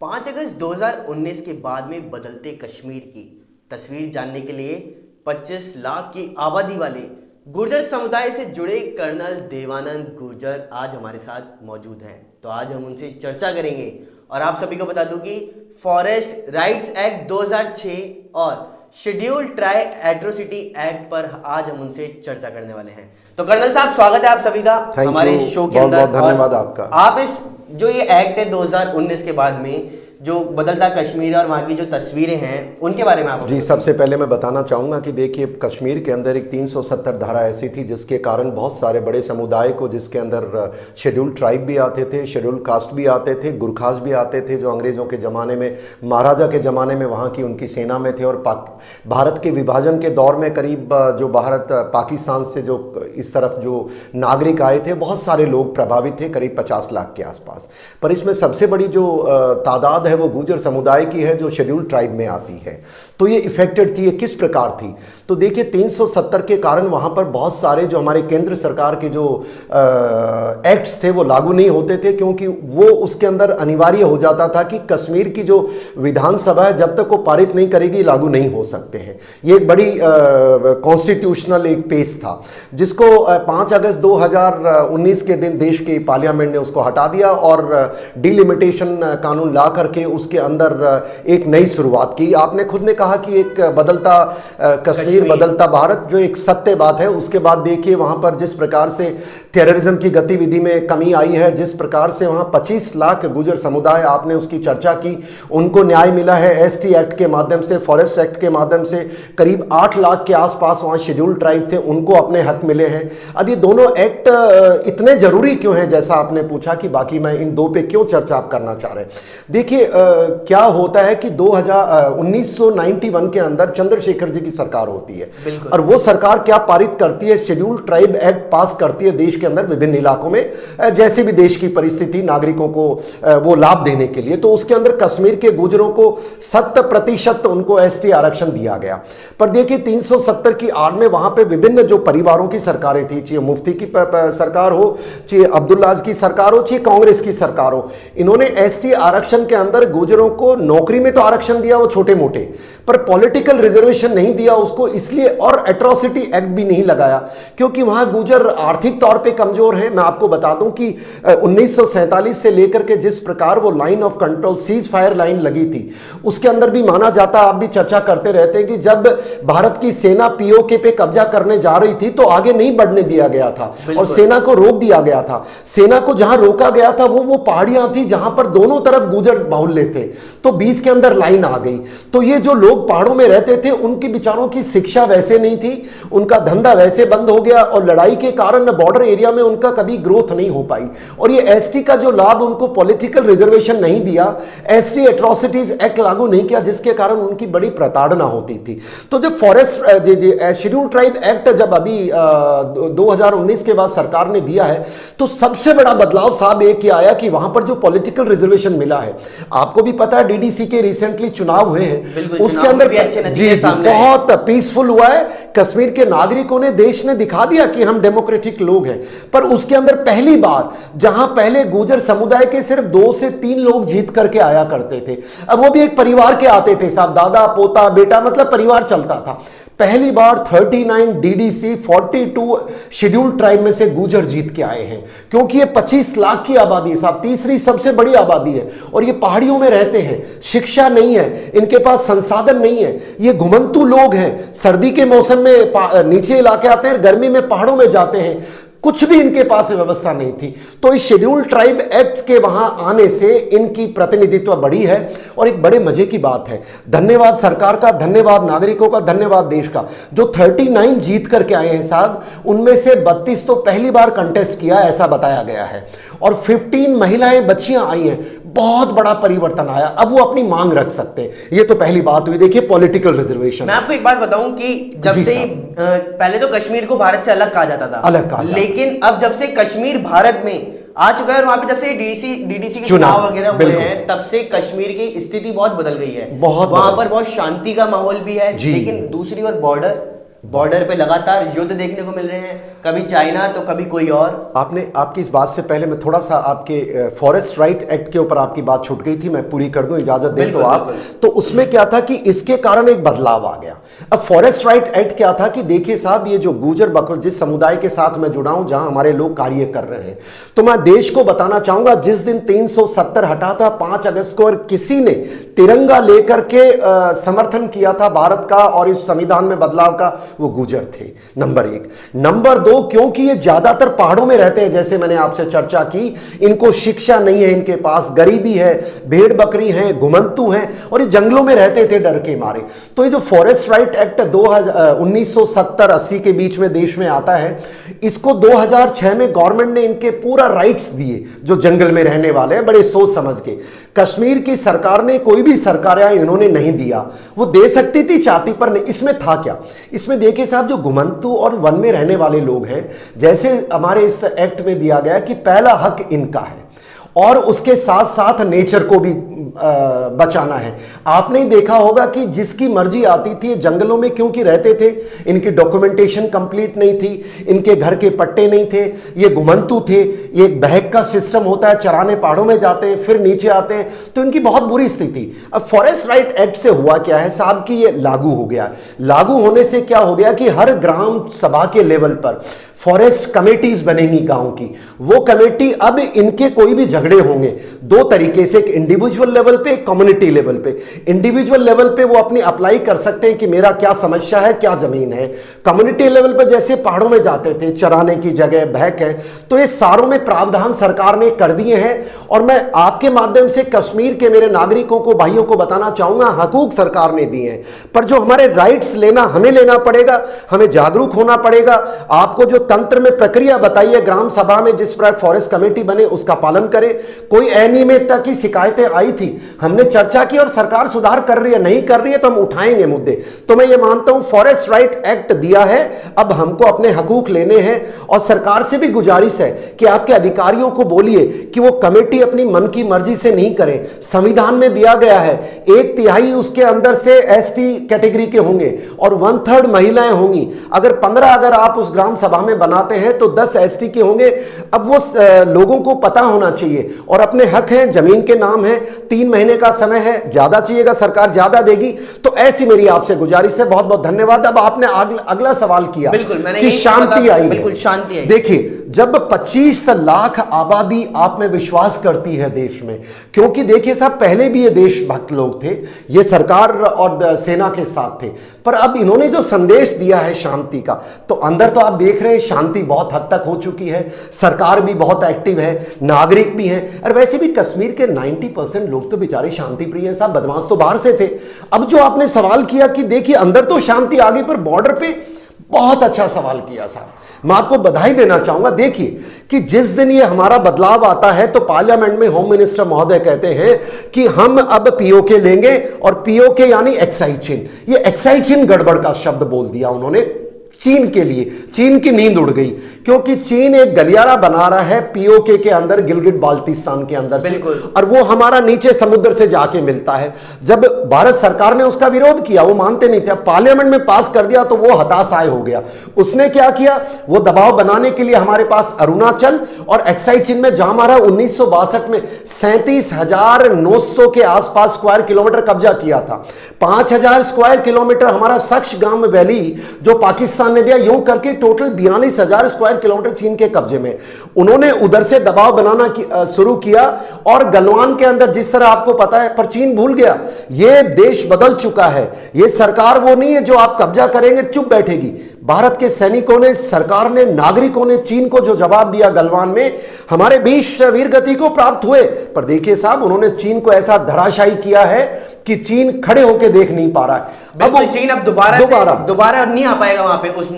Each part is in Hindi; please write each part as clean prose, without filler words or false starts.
5 अगस्त 2019 के बाद में बदलते कश्मीर की तस्वीर जानने के लिए 25 लाख की आबादी वाले गुर्जर समुदाय से जुड़े कर्नल देवानंद गुर्जर आज हमारे साथ मौजूद हैं। तो आज हम उनसे चर्चा करेंगे और आप सभी को बता दूं कि फॉरेस्ट राइट्स एक्ट 2006 और शेड्यूल ट्राइब एट्रोसिटी एक्ट पर आज हम उनसे चर्चा करने वाले हैं। तो कर्नल साहब, स्वागत है आप सभी का हमारे शो के अंदर। बहुत धन्यवाद आपका। आप इस जो ये एक्ट है 2019 के बाद में जो बदलता कश्मीर और वहाँ की जो तस्वीरें हैं उनके बारे में आप जी, सबसे पहले मैं बताना चाहूँगा कि देखिए, कश्मीर के अंदर एक 370 धारा ऐसी थी जिसके कारण बहुत सारे बड़े समुदाय को, जिसके अंदर शेड्यूल ट्राइब भी आते थे, शेड्यूल कास्ट भी आते थे, गुरखास भी आते थे, जो अंग्रेज़ों के ज़माने में, महाराजा के ज़माने में वहाँ की उनकी सेना में थे। और भारत के विभाजन के दौर में करीब जो भारत पाकिस्तान से जो इस तरफ जो नागरिक आए थे, बहुत सारे लोग प्रभावित थे, करीब 50 लाख के आसपास। पर इसमें सबसे बड़ी जो तादाद है वो गुर्जर समुदाय की है जो शेड्यूल ट्राइब में आती है। तो ये इफेक्टेड थी। ये किस प्रकार थी? तो देखिए, 370 के कारण वहाँ पर बहुत सारे जो हमारे केंद्र सरकार के जो एक्ट्स थे वो लागू नहीं होते थे, क्योंकि वो उसके अंदर अनिवार्य हो जाता था कि कश्मीर की जो विधानसभा है जब तक वो पारित नहीं करेगी लागू नहीं हो सकते हैं। ये एक बड़ी कॉन्स्टिट्यूशनल एक पेश था जिसको 5 अगस्त 2019 के दिन देश के पार्लियामेंट ने उसको हटा दिया और डिलिमिटेशन कानून ला करके उसके अंदर एक नई शुरुआत की। आपने खुद ने कहा कि एक बदलता कश्मीर बदलता भारत जो एक सत्य बात है। उसके बाद देखिए वहां पर जिस प्रकार से टेररिज्म की गतिविधि में कमी आई है, जिस प्रकार से वहां 25 लाख गुर्जर समुदाय, आपने उसकी चर्चा की, उनको न्याय मिला है एसटी एक्ट के माध्यम से, फॉरेस्ट एक्ट के माध्यम से। करीब 8 लाख के आसपास वहां शेड्यूल ट्राइब थे, उनको अपने हक मिले हैं। अब ये दोनों एक्ट इतने जरूरी क्यों हैं, जैसा आपने पूछा कि बाकी मैं इन दो पे क्यों चर्चा आप करना चाह रहे हैं। देखिए, क्या होता है कि 1991 के अंदर चंद्रशेखर जी की सरकार होती है और वो सरकार क्या पारित करती है, शेड्यूल ट्राइब एक्ट पास करती है देश के अंदर विभिन्न इलाकों में, जैसे भी देश की परिस्थिति, नागरिकों को वो लाभ देने के लिए। तो उसके अंदर कश्मीर के गुर्जरों को 100% उनको एसटी आरक्षण दिया गया। पर देखिए, 370 की आड़ में वहां पे विभिन्न जो परिवारों की सरकारें थी, चाहे मुफ्ती की सरकार हो, चाहे अब्दुल्ला की सरकार हो, चाहे कांग्रेस की सरकार हो, इन्होंने एसटी आरक्षण के अंदर गुर्जरों को नौकरी में तो आरक्षण दिया, वो छोटे मोटे, पर पॉलिटिकल रिजर्वेशन नहीं दिया उसको, इसलिए, और एट्रोसिटी एक्ट भी नहीं लगाया क्योंकि वहां गुर्जर आर्थिक तौर पे कमजोर है। मैं आपको बता दूं कि 1947 से लेकर के जिस प्रकार वो line of control, cease fire line लगी थी, उसके अंदर भी माना जाता, आप भी चर्चा करते रहते हैं कि जब भारत की सेना पीओके पे कब्जा करने जा रही थी तो आगे नहीं बढ़ने दिया गया था और सेना को रोक दिया गया था। सेना को जहां रोका गया था वो पहाड़ियां थी जहां पर दोनों तरफ गुर्जर बाहुल्य थे, तो बीच के अंदर लाइन आ गई। तो ये जो लोग पहाड़ों में रहते थे उनकी बेचारों की शिक्षा वैसे नहीं थी, उनका धंधा वैसे बंद हो गया और लड़ाई के कारण बॉर्डर एरिया में उनका कभी ग्रोथ नहीं हो पाई। और ये एसटी का जो लाभ, उनको पॉलिटिकल रिजर्वेशन नहीं दिया, एसटी एट्रोसिटीज एक्ट लागू नहीं किया, जिसके कारण उनकी बड़ी प्रताड़ना होती थी। तो जब फॉरेस्ट शेड्यूल ट्राइब एक्ट जब अभी 2019 के बाद सरकार ने दिया है, तो सबसे बड़ा बदलाव साहब एक ही आया कि वहां पर जो पॉलिटिकल रिजर्वेशन मिला है, आपको भी पता है डीडीसी के रिसेंटली चुनाव हुए हैं, उसके अंदर भी अच्छे नतीजे सामने बहुत पीसफुल हुआ है। कश्मीर के नागरिकों ने, देश ने दिखा दिया कि हम डेमोक्रेटिक लोग हैं। पर उसके अंदर पहली बार, जहां पहले गुर्जर समुदाय के सिर्फ 2 से 3 लोग जीत करके आया करते थे, अब वो भी एक परिवार के आते थे साहब, दादा पोता बेटा, मतलब परिवार चलता था। पहली बार 39 डीडीसी 42 शेड्यूल ट्राइब में से गुर्जर जीत के आए हैं, क्योंकि ये 25 लाख की आबादी है साहब, तीसरी सबसे बड़ी आबादी है, और ये पहाड़ियों में रहते हैं, शिक्षा नहीं है, इनके पास संसाधन नहीं है, ये घुमंतू लोग हैं, सर्दी के मौसम में नीचे इलाके आते हैं, गर्मी में पहाड़ों में जाते हैं, कुछ भी इनके पास व्यवस्था नहीं थी। तो इस शेड्यूल ट्राइब एक्ट के वहां आने से इनकी प्रतिनिधित्व बढ़ी है। और एक बड़े मजे की बात है, धन्यवाद सरकार का, धन्यवाद नागरिकों का, धन्यवाद देश का, जो 39 जीत करके आए हैं साहब, उनमें से 32 तो पहली बार कंटेस्ट किया, ऐसा बताया गया है, और 15 महिलाएं, बच्चियां आई हैं। बहुत बड़ा परिवर्तन आया, अब वो अपनी मांग रख सकते हैं। ये तो पहली बात हुई। देखिए, पॉलिटिकल रिजर्वेशन। मैं आपको एक बात बताऊं कि जब से पहले तो कश्मीर को भारत से अलग कहा जाता था, अलग कहा, लेकिन अब जब से कश्मीर भारत में आ चुका है और वहां पे जब से डीडीसी के चुनाव वगैरह हुए हैं, तब से कश्मीर की स्थिति बहुत बदल गई है। वहां पर बहुत शांति का माहौल भी है, लेकिन दूसरी ओर बॉर्डर पे लगातार युद्ध देखने को मिल रहे हैं। कभी चाइना तो कभी कोई और। आपकी इस बात से पहले मैं थोड़ा सा आपके फॉरेस्ट राइट एक्ट के ऊपर आपकी बात छूट गई थी, मैं पूरी कर दूं, इजाजत दें तो आप। तो उसमें क्या था कि इसके कारण एक बदलाव आ गया। अब फॉरेस्ट राइट एक्ट क्या था कि देखिए साहब, ये जो गुर्जर बकरवाल जिस समुदाय के साथ मैं जुड़ा हूं, जहां हमारे लोग कार्य कर रहे हैं, तो मैं देश को बताना चाहूंगा, जिस दिन 370 हटा था 5 अगस्त को, और किसी ने तिरंगा लेकर के समर्थन किया था भारत का और इस संविधान में बदलाव का, वो गुर्जर थे, नंबर 1। नंबर 2, क्योंकि ये ज्यादातर पहाड़ों में रहते हैं, जैसे मैंने आपसे चर्चा की, इनको शिक्षा नहीं है, इनके पास गरीबी है, भेड़ बकरी है, घुमंतू हैं, और ये जंगलों में रहते थे डर के मारे। तो ये जो फॉरेस्ट राइट एक्ट 1970-80 के बीच में देश में आता है, इसको 2006 में गवर्नमेंट ने इनके पूरा राइट्स दिए, जो जंगल में रहने वाले हैं, बड़े सोच समझ के। कश्मीर की सरकार ने, कोई भी सरकार है, इन्होंने नहीं दिया, वो दे सकती थी चाहती, पर नहीं। इसमें था क्या, इसमें देखिए साहब, जो घुमंतू और वन में रहने वाले लोग हैं, जैसे हमारे इस एक्ट में दिया गया कि पहला हक इनका है, और उसके साथ साथ नेचर को भी बचाना है। आपने देखा होगा कि जिसकी मर्जी आती थी जंगलों में, क्योंकि रहते थे, इनकी डॉक्यूमेंटेशन कंप्लीट नहीं थी, इनके घर के पट्टे नहीं थे, ये घुमंतू थे, ये एक बहक का सिस्टम होता है, चराने पहाड़ों में जाते हैं फिर नीचे आते हैं, तो इनकी बहुत बुरी स्थिति। अब फॉरेस्ट राइट एक्ट से हुआ क्या है साहब कि ये लागू हो गया। लागू होने से क्या हो गया कि हर ग्राम सभा के लेवल पर फॉरेस्ट कमेटीज बनेंगी गांव की। वो कमेटी, अब इनके कोई भी झगड़े होंगे दो तरीके से, एक इंडिविजुअल लेवल पे, एक कम्युनिटी लेवल पे। इंडिविजुअल लेवल पे वो अपनी अप्लाई कर सकते हैं कि मेरा क्या समस्या है, क्या जमीन है। कम्युनिटी लेवल पे जैसे पहाड़ों में जाते थे, चराने की जगह बहक है, तो ये सारों में प्रावधान सरकार ने कर दिए हैं। और मैं आपके माध्यम से कश्मीर के मेरे नागरिकों को, भाइयों को बताना चाहूंगा, हकूक सरकार ने दिए हैं, पर जो हमारे राइट्स लेना, हमें लेना पड़ेगा, हमें जागरूक होना पड़ेगा। आपको जो तंत्र में प्रक्रिया बताई है ग्राम सभा में, जिस पर फॉरेस्ट कमेटी बने, उसका पालन करें। कोई अनियमितता की शिकायतें आई थी, हमने चर्चा की और सरकार सुधार कर रही है, नहीं कर रही है तो हम उठाएंगे मुद्दे। तो मैं ये मानता हूं फॉरेस्ट राइट एक्ट दिया है, अब हमको अपने हकूक लेने हैं। और सरकार से भी गुजारिश है कि आपके अधिकारियों को बोलिए कि वो कमेटी अपनी मन की मर्जी से नहीं करे। संविधान में दिया गया है 1/3 उसके अंदर से एसटी कैटेगरी के होंगे और 1/3 महिलाएं होंगी। अगर 15 अगर आप उस ग्राम सभा में बनाते हैं तो 10 एसटी के होंगे। अब वो लोगों को पता होना चाहिए, और अपने हक हैं, जमीन के नाम है, 3 महीने का समय है, ज्यादा चाहिएगा सरकार ज्यादा देगी। तो ऐसी मेरी आपसे गुजारिश है। बहुत बहुत धन्यवाद। अब आपने अगला सवाल किया, बिल्कुल, मैंने कि शांति आई, बिल्कुल शांति आई। देखिए, जब 25 लाख आबादी आप में विश्वास करती है देश में, क्योंकि देखिए साहब, पहले भी ये देशभक्त लोग थे, ये सरकार और सेना के साथ थे, पर अब इन्होंने जो संदेश दिया है शांति का, तो अंदर तो आप देख रहे हैं शांति बहुत हद तक हो चुकी है। सरकार भी बहुत एक्टिव है, नागरिक भी हैं। और वैसे भी कश्मीर के 90% लोग तो बेचारे शांति प्रिय हैं साहब, बदमाश तो बाहर से थे। अब जो आपने सवाल किया कि देखिए अंदर तो शांति आ गई, पर बॉर्डर पे, बहुत अच्छा सवाल किया साहब, मैं आपको बधाई देना चाहूंगा। देखिए कि जिस दिन ये हमारा बदलाव आता है तो पार्लियामेंट में होम मिनिस्टर महोदय कहते हैं कि हम अब पीओके लेंगे, और पीओके यानी एक्साइज चिन्ह। ये एक्साइज चिन्ह गड़बड़ का शब्द बोल दिया उन्होंने चीन के लिए। चीन की नींद उड़ गई, क्योंकि चीन एक गलियारा बना रहा है पीओके के अंदर, गिलगिट बाल्टिस्तान के अंदर से, और वो हमारा नीचे समुद्र से जाके मिलता है। जब भारत सरकार ने उसका विरोध किया, वो मानते नहीं थे, पार्लियामेंट में पास कर दिया तो वो हताशाय हो गया। उसने क्या किया, वो दबाव बनाने के लिए हमारे पास अरुणाचल और एक्साइज चिन्ह में, जहां हमारा 1962 में 37,900 के आसपास स्क्वायर किलोमीटर कब्जा किया था। 5,000 स्क्वायर किलोमीटर हमारा सक्शगाम वैली जो पाकिस्तान ने दिया, यूं करके टोटल 42,000 स्क्वायर किलोमीटर चीन के कब्जे में। उन्होंने उधर से दबाव बनाना शुरू किया, और गलवान के अंदर जिस तरह आपको पता है, पर चीन भूल गया। ये देश बदल चुका है, ये सरकार वो नहीं है जो आप कब्जा करेंगे चुप बैठेगी। भारत के सैनिकों ने, सरकार ने, नागरिकों ने चीन को जो जवाब दिया गलवान में, हमारे 20 वीर गति को प्राप्त हुए। पर देखिए साहब, उन्होंने चीन को ऐसा धराशायी किया है कि चीन खड़े होकर देख नहीं पा रहा है। अब चीन अब दोबारा नहीं आ पाएगा वहां पे, उस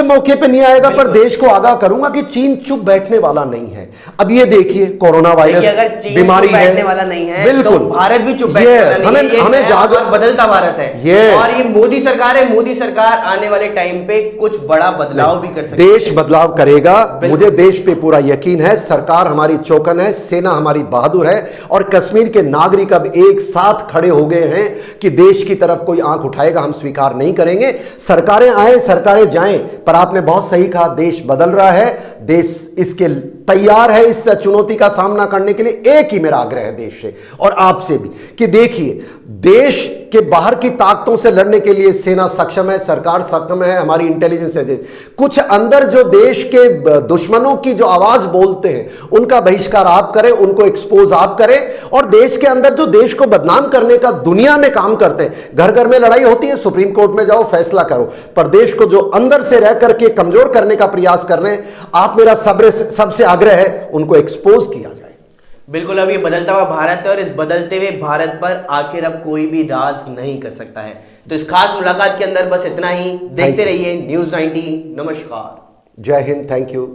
मौके पे नहीं आएगा। पर देश को आगाह करूंगा कि चीन चुप बैठने वाला नहीं है। अब ये देखिए, कोरोना वायरस बीमारी है, बैठने वाला नहीं है, बिल्कुल, तो भारत भी चुप बैठने वाला नहीं है। हमें जागर, बदलता भारत है, और ये मोदी सरकार है। मोदी सरकार आने वाले टाइम पे कुछ बड़ा बदलाव भी कर सकती है। देश बदलाव करेगा, मुझे देश पे पूरा यकीन है। सरकार हमारी चौकन है, सेना हमारी बहादुर है, और कश्मीर के नागरिक अब एक साथ खड़े हो गए हैं कि देश की तरफ कोई आंख उठाएगा, हम स्वीकार नहीं करेंगे। सरकारें आए सरकारें जाएं, पर आपने बहुत सही कहा, देश बदल रहा है, देश इसके तैयार है इस चुनौती का सामना करने के लिए। एक ही मेरा आग्रह है देश से और आपसे भी कि देखिए, देश के बाहर की ताकतों से लड़ने के लिए सेना सक्षम है, सरकार सक्षम है, हमारी इंटेलिजेंस एजेंसी। कुछ अंदर जो देश के दुश्मनों की जो आवाज बोलते हैं उनका बहिष्कार आप करें, उनको एक्सपोज आप करें, और देश के अंदर जो देश को बदनाम करने का दुनिया में काम करते हैं, घर घर में लड़ाई होती है, सुप्रीम कोर्ट में जाओ फैसला करो, पर देश को जो अंदर से रह करके कमजोर करने का प्रयास कर रहे हैं, आप मेरा सबसे आग्रह है उनको एक्सपोज किया जाए। बिल्कुल, अब ये बदलता हुआ भारत है और इस बदलते हुए भारत पर आखिर अब कोई भी राज नहीं कर सकता है। तो इस खास मुलाकात के अंदर बस इतना ही। देखते रहिए न्यूज़ 19। नमस्कार। जय हिंद। Thank you.